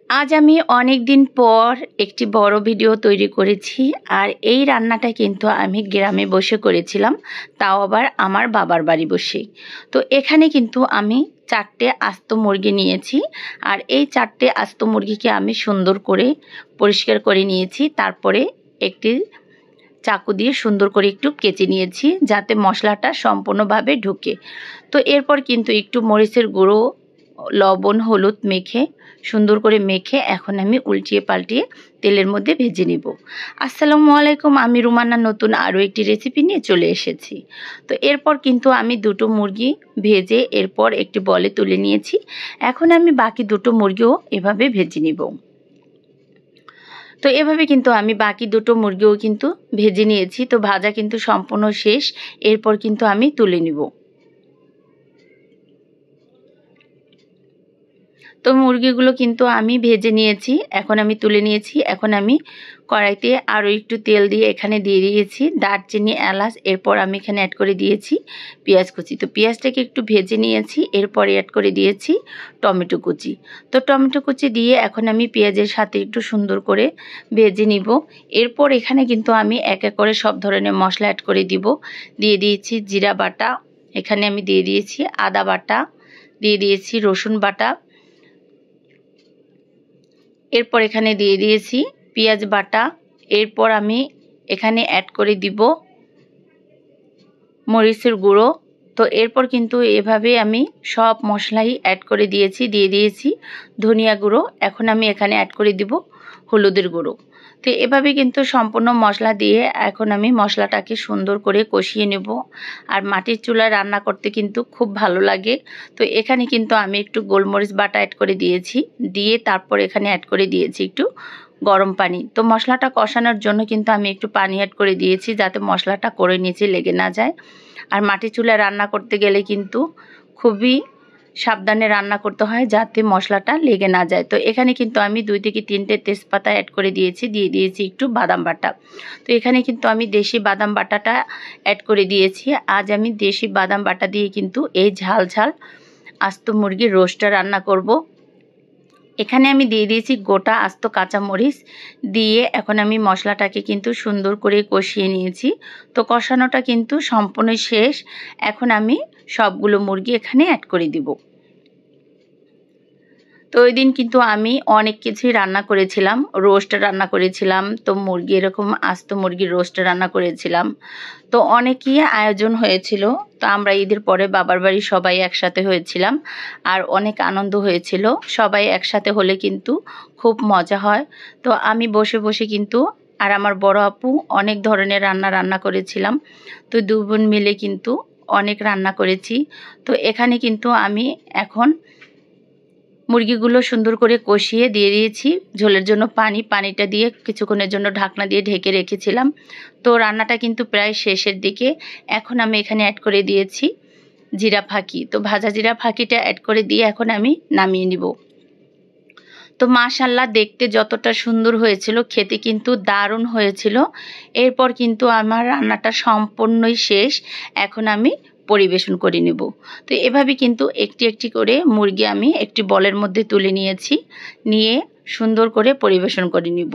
আজ আমি অনেক দিন পর একটি বড় ভিডিও তৈরি করেছি। আর এই রান্নাটা কিন্তু আমি গ্রামে বসে করেছিলাম, তাও আবার আমার বাবার বাড়ি বসে। তো এখানে কিন্তু আমি 4টে আস্ত মুরগি নিয়েছি। আর এই 4টে আস্ত মুরগিকে আমি সুন্দর করে পরিষ্কার করে নিয়েছি। তারপরে একটি চাকু দিয়ে সুন্দর করে একটু কেচে নিয়েছি, যাতে মশলাটা সম্পূর্ণভাবে ঢুকে। তো এরপর কিন্তু একটু মরিচের গুঁড়ো, লবণ, হলুদ মেখে সুন্দর করে মেখে এখন আমি উল্টিয়ে পাল্টিয়ে তেলের মধ্যে ভেজে নিব। আসসালামু আলাইকুম, আমি রুমানা নতুন আরও একটি রেসিপি নিয়ে চলে এসেছি। তো এরপর কিন্তু আমি 2টো মুরগি ভেজে এরপর একটি বলে তুলে নিয়েছি। এখন আমি বাকি 2টো মুরগিও এভাবে ভেজে নিব। তো এভাবে কিন্তু আমি বাকি 2টো মুরগিও কিন্তু ভেজে নিয়েছি। তো ভাজা কিন্তু সম্পূর্ণ শেষ। এরপর কিন্তু আমি তুলে নিব। তো মুরগিগুলো কিন্তু আমি ভেজে নিয়েছি, এখন আমি তুলে নিয়েছি। এখন আমি কড়াইতে আরও একটু তেল দিয়ে এখানে দিয়ে দিয়েছি দারচিনি, এলাচ। এরপর আমি এখানে অ্যাড করে দিয়েছি পেঁয়াজ কুচি। তো পেঁয়াজটাকে একটু ভেজে নিয়েছি, এরপরে অ্যাড করে দিয়েছি টমেটো কুচি। তো টমেটো কুচি দিয়ে এখন আমি পেঁয়াজের সাথে একটু সুন্দর করে ভেজে নিব। এরপর এখানে কিন্তু আমি এক এক করে সব ধরনের মশলা অ্যাড করে দিয়ে দিয়েছি জিরা বাটা, এখানে আমি দিয়ে দিয়েছি আদা বাটা, দিয়ে দিয়েছি রসুন বাটা, এরপর এখানে দিয়ে দিয়েছি পেঁয়াজ বাটা। এরপর আমি এখানে অ্যাড করে দিব মরিচের গুঁড়ো। তো এরপর কিন্তু এভাবে আমি সব মশলাই অ্যাড করে দিয়ে দিয়েছি ধনিয়া গুঁড়ো। এখন আমি এখানে অ্যাড করে দিব হলুদের গুঁড়ো। তো এভাবে কিন্তু সম্পূর্ণ মশলা দিয়ে এখন আমি মশলাটাকে সুন্দর করে কষিয়ে নেব। আর মাটির চুলায় রান্না করতে কিন্তু খুব ভালো লাগে। তো এখানে কিন্তু আমি একটু গোলমরিচ বাটা অ্যাড করে দিয়েছি, দিয়ে তারপর এখানে অ্যাড করে দিয়েছি একটু গরম পানি। তো মশলাটা কষানোর জন্য কিন্তু আমি একটু পানি অ্যাড করে দিয়েছি, যাতে মশলাটা করে নিচে লেগে না যায়। আর মাটির চুলায় রান্না করতে গেলে কিন্তু খুবই সাবধানে রান্না করতে হয়, যাতে মশলাটা লেগে না যায়। তো এখানে কিন্তু আমি 2 থেকে 3টে তেজপাতা অ্যাড করে দিয়ে দিয়েছি একটু বাদাম বাটা। তো এখানে কিন্তু আমি দেশি বাদাম বাটাটা অ্যাড করে দিয়েছি। আজ আমি দেশি বাদাম বাটা দিয়ে কিন্তু এই ঝাল ঝাল আস্ত মুরগির রোস্টটা রান্না করব। এখানে আমি দিয়ে দিয়েছি গোটা আস্ত কাঁচামরিচ দিয়ে এখন আমি মশলাটাকে কিন্তু সুন্দর করে কষিয়ে নিয়েছি। তো কষানোটা কিন্তু সম্পূর্ণ শেষ। এখন আমি সবগুলো মুরগি এখানে অ্যাড করে দিব। তো ওই দিন কিন্তু আমি অনেক কিছুই রান্না করেছিলাম, রোস্ট রান্না করেছিলাম, তো মুরগি এরকম আস্ত মুরগির রোস্ট রান্না করেছিলাম। তো অনেকই আয়োজন হয়েছিল। তো আমরা ঈদের পরে বাবার বাড়ি সবাই একসাথে হয়েছিলাম, আর অনেক আনন্দ হয়েছিল। সবাই একসাথে হলে কিন্তু খুব মজা হয়। তো আমি বসে বসে কিন্তু আর আমার বড় আপু অনেক ধরনের রান্না করেছিলাম। তো 2 বোন মিলে কিন্তু অনেক রান্না করেছি। তো এখানে কিন্তু আমি এখন মুরগিগুলো সুন্দর করে কষিয়ে দিয়ে দিয়েছি ঝোলের জন্য পানিটা দিয়ে কিছুক্ষণের জন্য ঢাকনা দিয়ে ঢেকে রেখেছিলাম। তো রান্নাটা কিন্তু প্রায় শেষের দিকে। এখন আমি এখানে অ্যাড করে দিয়েছি জিরা ফাঁকি। তো ভাজা জিরা ফাঁকিটা অ্যাড করে দিয়ে এখন আমি নামিয়ে নিব। তো মাশাআল্লাহ, দেখতে যতটা সুন্দর হয়েছিল, খেতে কিন্তু দারুণ হয়েছিল। এরপর কিন্তু আমার রান্নাটা সম্পূর্ণই শেষ। এখন আমি পরিবেশন করে নেব। তো এভাবে কিন্তু একটি একটি করে মুরগি আমি একটি বলের মধ্যে তুলে নিয়ে সুন্দর করে পরিবেশন করে নিব।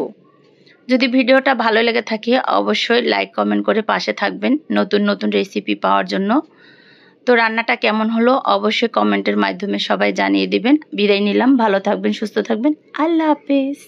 যদি ভিডিওটা ভালো লেগে থাকে অবশ্যই লাইক কমেন্ট করে পাশে থাকবেন নতুন নতুন রেসিপি পাওয়ার জন্য। তো রান্নাটা কেমন হলো অবশ্যই কমেন্টের মাধ্যমে সবাই জানিয়ে দিবেন। বিদায় নিলাম, ভালো থাকবেন, সুস্থ থাকবেন, আল্লাহ হাফেজ।